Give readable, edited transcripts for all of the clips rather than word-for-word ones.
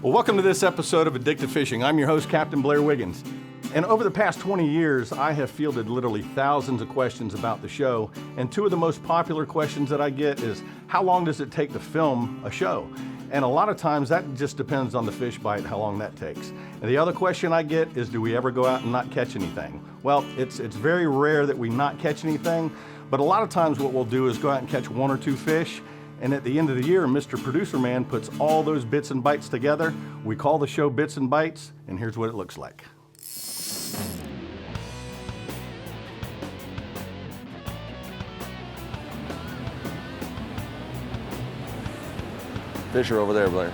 Well, welcome to this episode of Addictive Fishing. I'm your host, Capt Blair Wiggins. And over the past 20 years, I have fielded literally thousands of questions about the show. And two of the most popular questions that I get is, how long does it take to film a show? And a lot of times that just depends on the fish bite, how long that takes. And the other question I get is, do we ever go out and not catch anything? Well, it's very rare that we not catch anything, but a lot of times what we'll do is go out and catch one or two fish. And at the end of the year, Mr. Producer Man puts all those bits and bites together. We call the show Bits and Bites, and here's what it looks like. Fish are over there, Blair.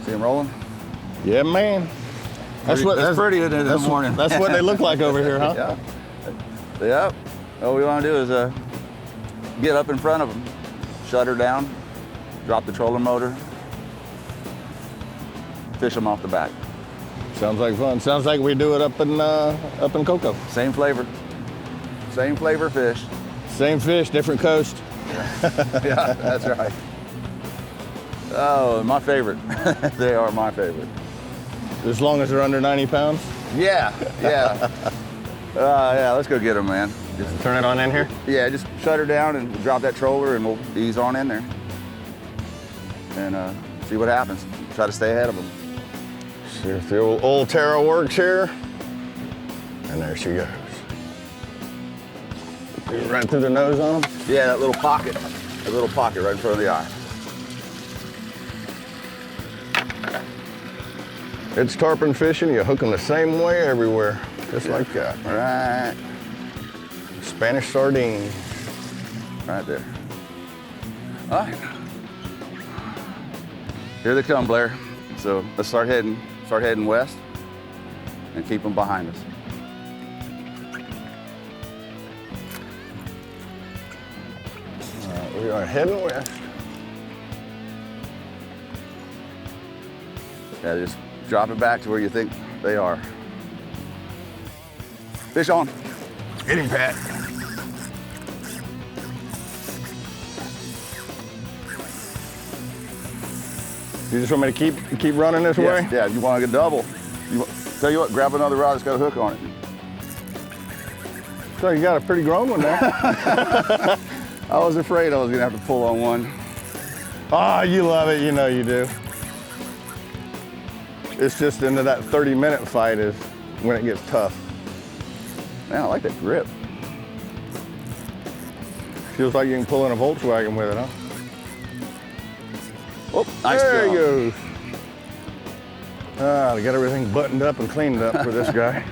See them rolling? Yeah, man. That's pretty in the morning. That's what they look like over here, huh? Yeah. Yep. All we want to do is get up in front of them, shut her down, drop the trolling motor, fish them off the back. Sounds like fun. Sounds like we do it up in Cocoa. Same flavor fish. Same fish, different coast. Yeah, that's right. Oh, my favorite. They are my favorite. As long as they're under 90 pounds? Yeah. Yeah, let's go get them, man. Just turn it on in here? Yeah, just shut her down and drop that troller and we'll ease on in there. And see what happens. Try to stay ahead of them. See if the old Tara works here. And there she goes. Right through the nose on them? Yeah, that little pocket right in front of the eye. It's tarpon fishing. You hook them the same way everywhere, just like that. Right. Spanish sardine. Right there. All right. Here they come, Blair. So let's start heading west and keep them behind us. We are heading west. Yeah, just drop it back to where you think they are. Fish on. Get him, Pat. You just want me to keep running this way? Yeah, you want to get double. Tell you what, grab another rod that's got a hook on it. So you got a pretty grown one there. I was afraid I was gonna have to pull on one. Ah, you love it, you know you do. It's just into that 30-minute fight is when it gets tough. Man, I like that grip. Feels like you can pull in a Volkswagen with it, huh? Oh, nice there jump. he goes. They got everything buttoned up and cleaned up for this guy.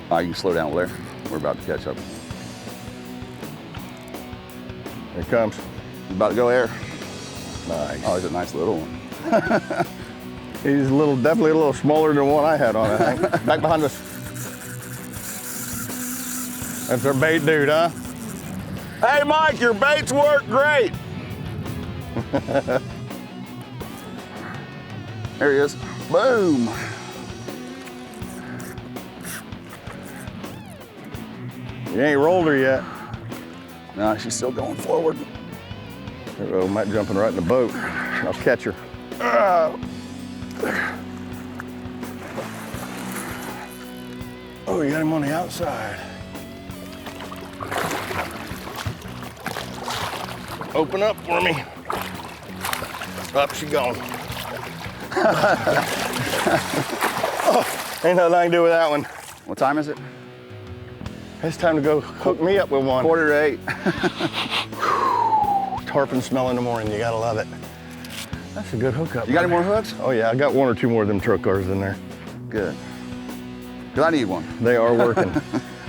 All right, you can slow down, Blair. We're about to catch up. Here it comes. About to go air. Nice. Oh, he's a nice little one. He's definitely a little smaller than one I had on, I think. Back behind us. That's our bait dude, huh? Hey, Mike, your baits work great. There he is. Boom. You ain't rolled her yet. No, she's still going forward. Oh, Mike jumping right in the boat. I'll catch her. Oh, you got him on the outside. Open up for me. Up she gone. Oh, ain't nothing I can do with that one. What time is it? It's time to go hook me up with one. 7:45. Tarpon smell in the morning, you gotta love it. That's a good hookup. You got any more hooks? Oh yeah, I got one or two more of them truck cars in there. Good. Because I need one. They are working.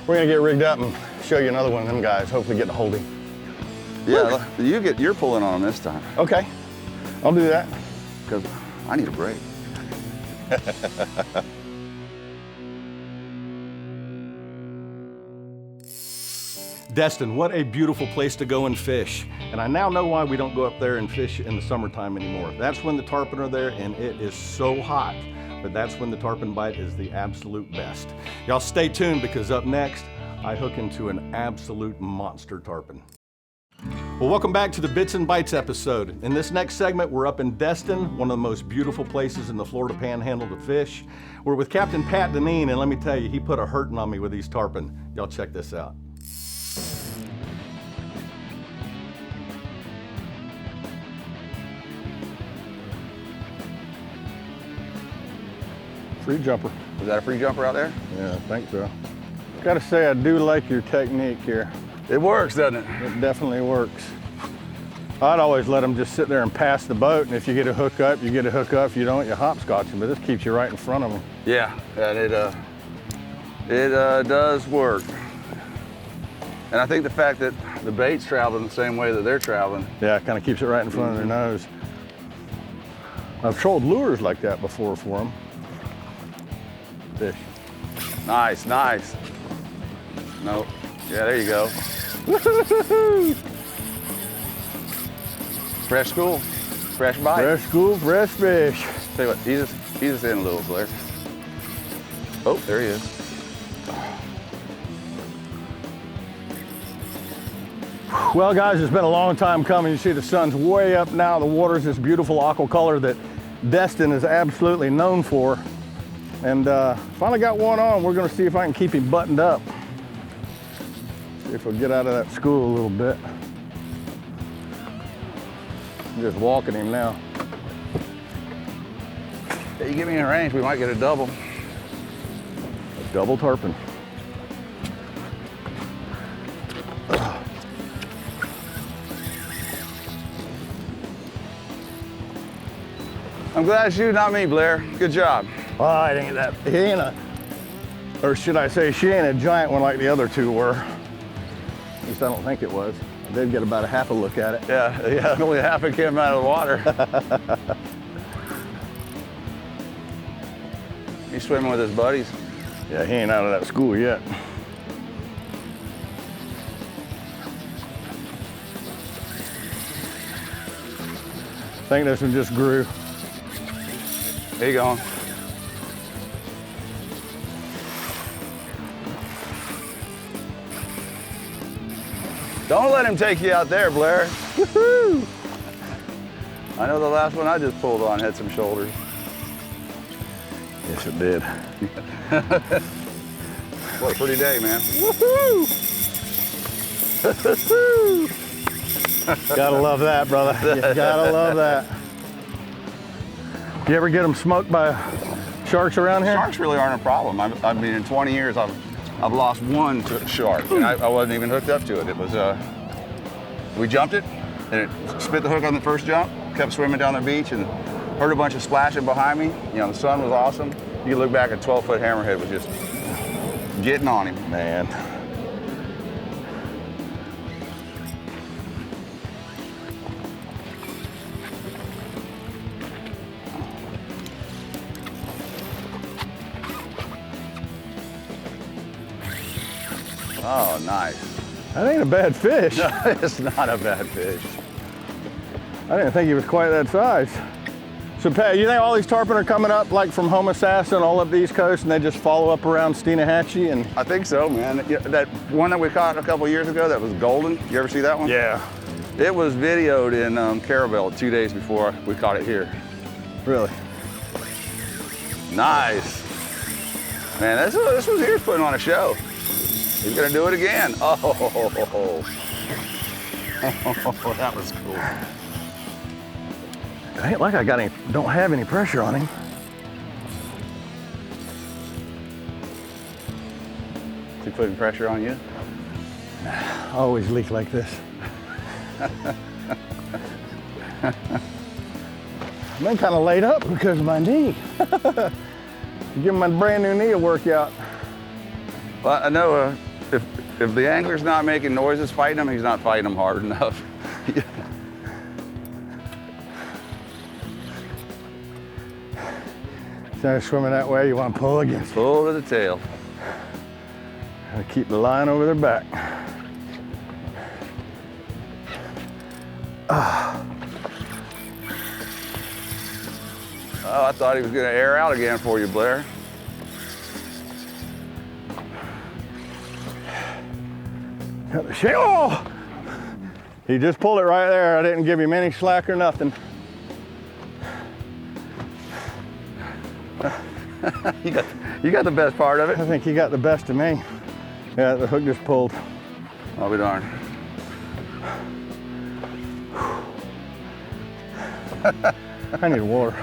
We're gonna get rigged up and show you another one of them guys, hopefully get to hold him. Yeah, you're pulling on them this time. Okay, I'll do that. Because I need a break. Destin, what a beautiful place to go and fish. And I now know why we don't go up there and fish in the summertime anymore. That's when the tarpon are there and it is so hot. But that's when the tarpon bite is the absolute best. Y'all stay tuned because up next, I hook into an absolute monster tarpon. Well, welcome back to the Bits and Bites episode. In this next segment, we're up in Destin, one of the most beautiful places in the Florida Panhandle to fish. We're with Captain Pat Deneen, and let me tell you, he put a hurting on me with these tarpon. Y'all check this out. Free jumper. Was that a free jumper out there? Yeah, I think so. Gotta say, I do like your technique here. It works, doesn't it? It definitely works. I'd always let them just sit there and pass the boat, and if you get a hook up, you get a hook up. If you don't, you hopscotch them, but this keeps you right in front of them. Yeah, and it does work. And I think the fact that the bait's traveling the same way that they're traveling. Yeah, it kind of keeps it right in front of their nose. I've trolled lures like that before for them. Fish. Nice, nice. Nope. Yeah, there you go. Fresh school, fresh bite. Fresh school, fresh fish. Tell you what, he's just in a little, Blair. Oh, there he is. Well, guys, it's been a long time coming. You see the sun's way up now. The water's this beautiful aqua color that Destin is absolutely known for. And finally got one on. We're gonna see if I can keep him buttoned up. See if we'll get out of that school a little bit. I'm just walking him now. Hey, you get me in range, we might get a double. A double tarpon. I'm glad it's you, not me, Blair. Good job. Oh, it ain't that. He ain't a, or should I say, she ain't a giant one like the other two were. At least I don't think it was. I did get about a half a look at it. Yeah, only half it came out of the water. He's swimming with his buddies. Yeah, he ain't out of that school yet. I think this one just grew. There you go. Don't let him take you out there, Blair. Woohoo! I know the last one I just pulled on had some shoulders. Yes, it did. What a pretty day, man. Woohoo! Gotta love that, brother. You gotta love that. You ever get them smoked by sharks around here? Sharks really aren't a problem. I mean, in 20 years, I've lost one to a shark, and I wasn't even hooked up to it. It was, we jumped it, and it spit the hook on the first jump, kept swimming down the beach, and heard a bunch of splashing behind me. You know, the sun was awesome. You look back, a 12-foot hammerhead was just getting on him. Man. Oh, nice. That ain't a bad fish. No, it's not a bad fish. I didn't think he was quite that size. So Pat, you think all these tarpon are coming up like from Homosassa all up the East Coast and they just follow up around Steenahatchee? And I think so, man. Yeah, that one that we caught a couple years ago, that was golden. You ever see that one? yeah. It was videoed in Canaveral 2 days before we caught it here. Really? Nice. Man, this was here putting on a show. He's gonna do it again. Oh, that was cool. It ain't like I don't have any pressure on him. Is he putting pressure on you? I always leak like this. I've been kind of laid up because of my knee. Give my brand new knee a workout. Well, I know if the angler's not making noises fighting him, he's not fighting him hard enough. Instead of swimming that way, you want to pull against it. Pull to the tail. And keep the line over their back. Oh, I thought he was gonna air out again for you, Blair. Oh! He just pulled it right there. I didn't give him any slack or nothing. You got the best part of it. I think he got the best of me. Yeah, the hook just pulled. I'll be darned. I need water.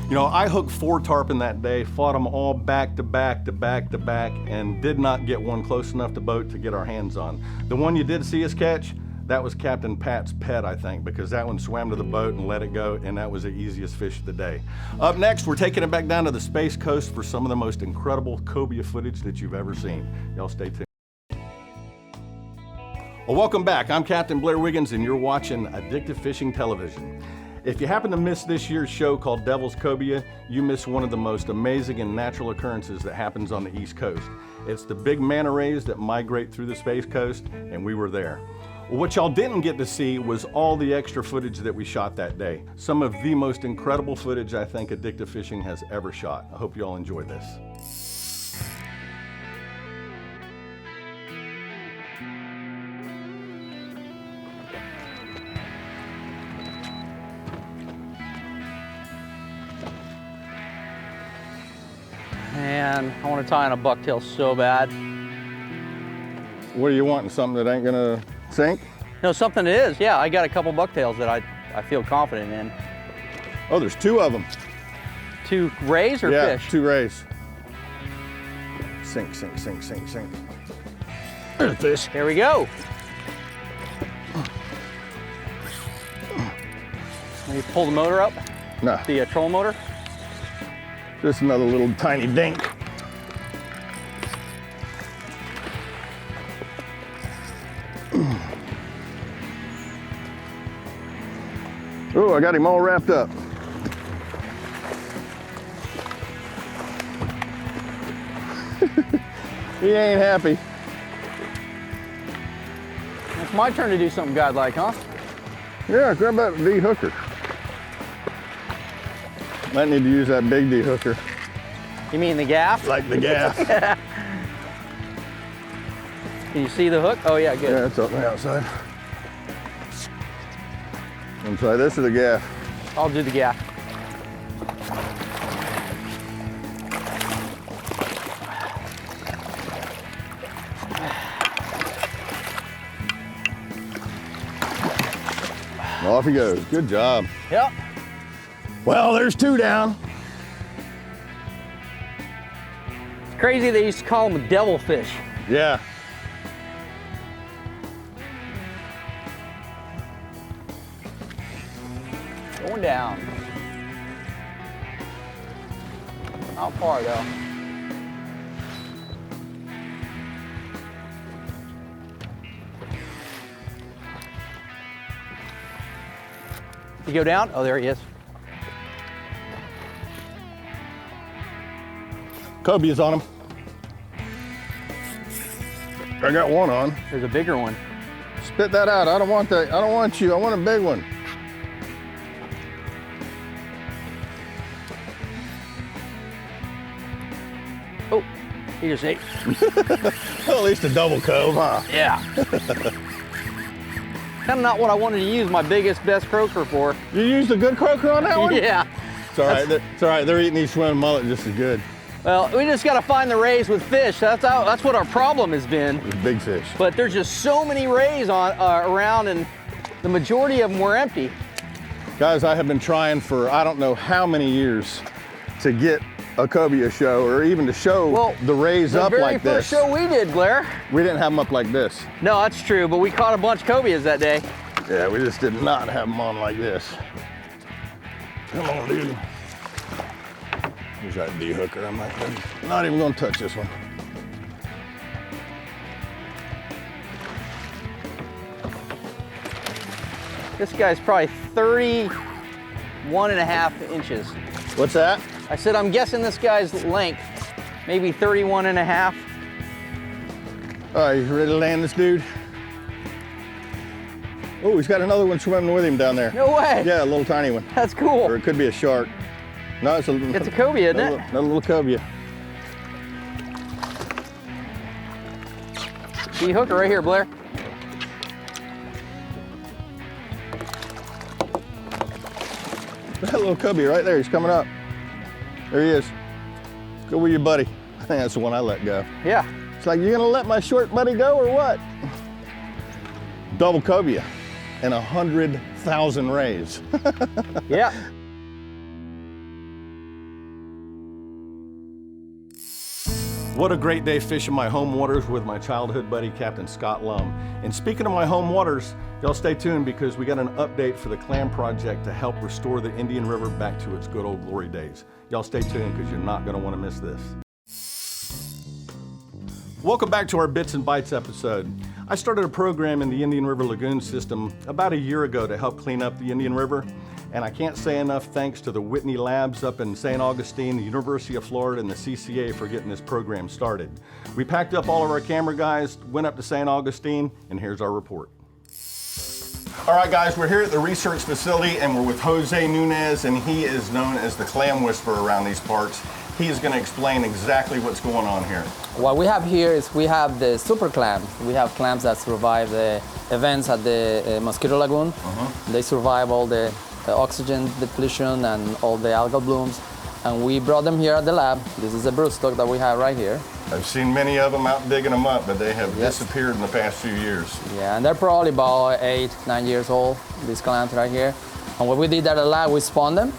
You know, I hooked 4 tarpon that day, fought them all back to back to back to back, and did not get one close enough to boat to get our hands on. The one you did see us catch, that was Captain Pat's pet, I think, because that one swam to the boat and let it go, and that was the easiest fish of the day. Up next, we're taking it back down to the Space Coast for some of the most incredible cobia footage that you've ever seen. Y'all stay tuned. Well, welcome back. I'm Captain Blair Wiggins, and you're watching Addictive Fishing Television. If you happen to miss this year's show called Devil's Cobia, you miss one of the most amazing and natural occurrences that happens on the East Coast. It's the big manta rays that migrate through the Space Coast, and we were there. Well, what y'all didn't get to see was all the extra footage that we shot that day. Some of the most incredible footage I think Addictive Fishing has ever shot. I hope you all enjoy this. Man, I want to tie on a bucktail so bad. What are you wanting? Something that ain't gonna sink? No, something it is. Yeah, I got a couple bucktails that I feel confident in. Oh, there's 2 of them. 2 rays or Yeah, fish? 2 rays. Sink, sink, sink, sink, sink. There's a fish. There we go. Let me pull the motor up, No, the trolling motor. just another little tiny dink. Oh, I got him all wrapped up. He ain't happy. It's my turn to do something godlike, huh? Yeah, grab that D hooker. Might need to use that big D hooker. You mean the gaff? Like the gaff. Can you see the hook? Oh yeah, good. Yeah, it's up on the outside. Inside, this is the gaff. I'll do the gaff. Off he goes. Good job. Yep. Well, there's 2 down. It's crazy they used to call them devilfish. Yeah. Going down. Not far though. You go down? Oh, there he is. Cobia's on him. I got one on. There's a bigger one. Spit that out. I don't want that. I don't want you. I want a big one. Oh, he just ate. Well, at least a double cove, huh? Yeah. Kind of not what I wanted to use my biggest, best croaker for. You used a good croaker on that one? Yeah. It's all right. It's all right. They're eating these swimming mullet just as good. Well, we just got to find the rays with fish. That's what our problem has been. It's big fish. But there's just so many rays on around, and the majority of them were empty. Guys, I have been trying for I don't know how many years to get a cobia show, or even to show the rays up like this. The very first show we did, Blair. We didn't have them up like this. No, that's true, but we caught a bunch of cobias that day. Yeah, we just did not have them on like this. Come on, dude. Here's that D hooker. I'm not even gonna touch this one. This guy's probably 31 and a half inches. What's that? I said, I'm guessing this guy's length, maybe 31 and a half. All right, you ready to land this dude? Oh, he's got another one swimming with him down there. No way. Yeah, a little tiny one. That's cool. Or it could be a shark. No, it's a It's a cobia, isn't it? Another little cobia. Key hooker right here, Blair. That little cubby right there, he's coming up. There he is. Go with your buddy. I think that's the one I let go. Yeah. It's like, you're gonna let my short buddy go or what? Double cobia and 100,000 rays. Yeah. What a great day fishing my home waters with my childhood buddy, Captain Scott Lum. And speaking of my home waters, y'all stay tuned because we got an update for the Clam project to help restore the Indian River back to its good old glory days. Y'all stay tuned because you're not gonna wanna miss this. Welcome back to our Bits and Bites episode. I started a program in the Indian River Lagoon system about a year ago to help clean up the Indian River. And I can't say enough thanks to the Whitney Labs up in St. Augustine, the University of Florida, and the CCA for getting this program started. We packed up all of our camera guys, went up to St. Augustine, and here's our report. All right, guys, we're here at the research facility, and we're with Jose Nunez, and he is known as the clam whisperer around these parts. He is going to explain exactly what's going on here. What we have here is we have the super clams. We have clams that survive the events at the Mosquito Lagoon. They survive all the oxygen depletion and all the algal blooms. And we brought them here at the lab. This is a broodstock that we have right here. I've seen many of them out digging them up, but they have disappeared in the past few years. Yeah, and they're probably about 8, 9 years old, these clams right here. And what we did at the lab, we spawned them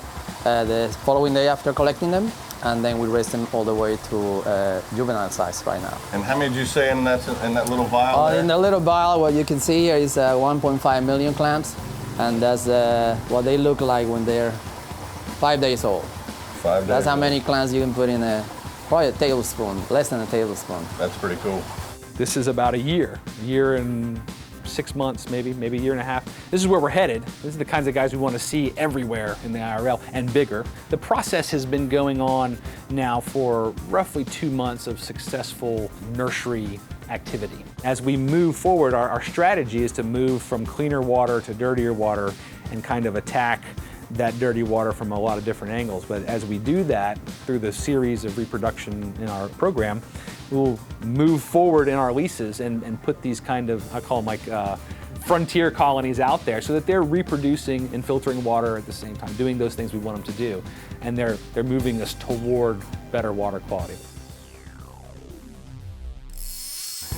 the following day after collecting them. And then we raise them all the way to juvenile size right now. And how many did you say in that little vial there? In the little vial, what you can see here is 1.5 million clams. And that's what they look like when they're 5 days old. 5 days. That's how many clams you can put in probably a tablespoon, less than a tablespoon. That's pretty cool. This is about a year and 6 months, maybe a year and a half. This is where we're headed. This is the kinds of guys we want to see everywhere in the IRL and bigger. The process has been going on now for roughly 2 months of successful nursery activity. As we move forward, our strategy is to move from cleaner water to dirtier water and kind of attack that dirty water from a lot of different angles. But as we do that through the series of reproduction in our program, we'll move forward in our leases and put these kind of, I call them like frontier colonies out there so that they're reproducing and filtering water at the same time, doing those things we want them to do. And they're moving us toward better water quality.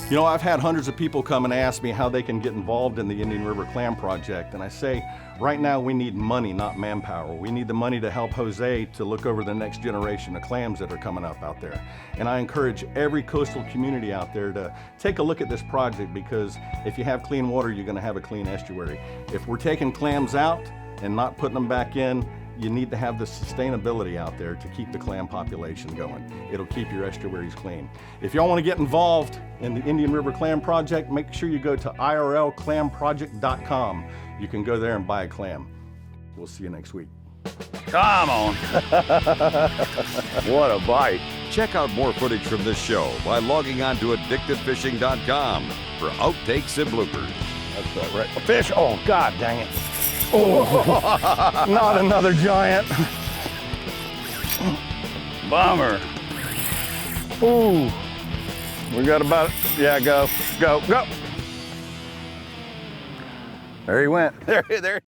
You know, I've had hundreds of people come and ask me how they can get involved in the Indian River Clam Project, and I say, right now we need money, not manpower. We need the money to help Jose to look over the next generation of clams that are coming up out there. And I encourage every coastal community out there to take a look at this project, because if you have clean water, you're gonna have a clean estuary. If we're taking clams out and not putting them back in, you need to have the sustainability out there to keep the clam population going. It'll keep your estuaries clean. If y'all want to get involved in the Indian River Clam Project, make sure you go to irlclamproject.com. You can go there and buy a clam. We'll see you next week. Come on. What a bite. Check out more footage from this show by logging on to addictivefishing.com for outtakes and bloopers. That's right. A fish? Oh, God dang it. Oh, not another giant. Bummer. Ooh. We got about, yeah, go. There he went. There.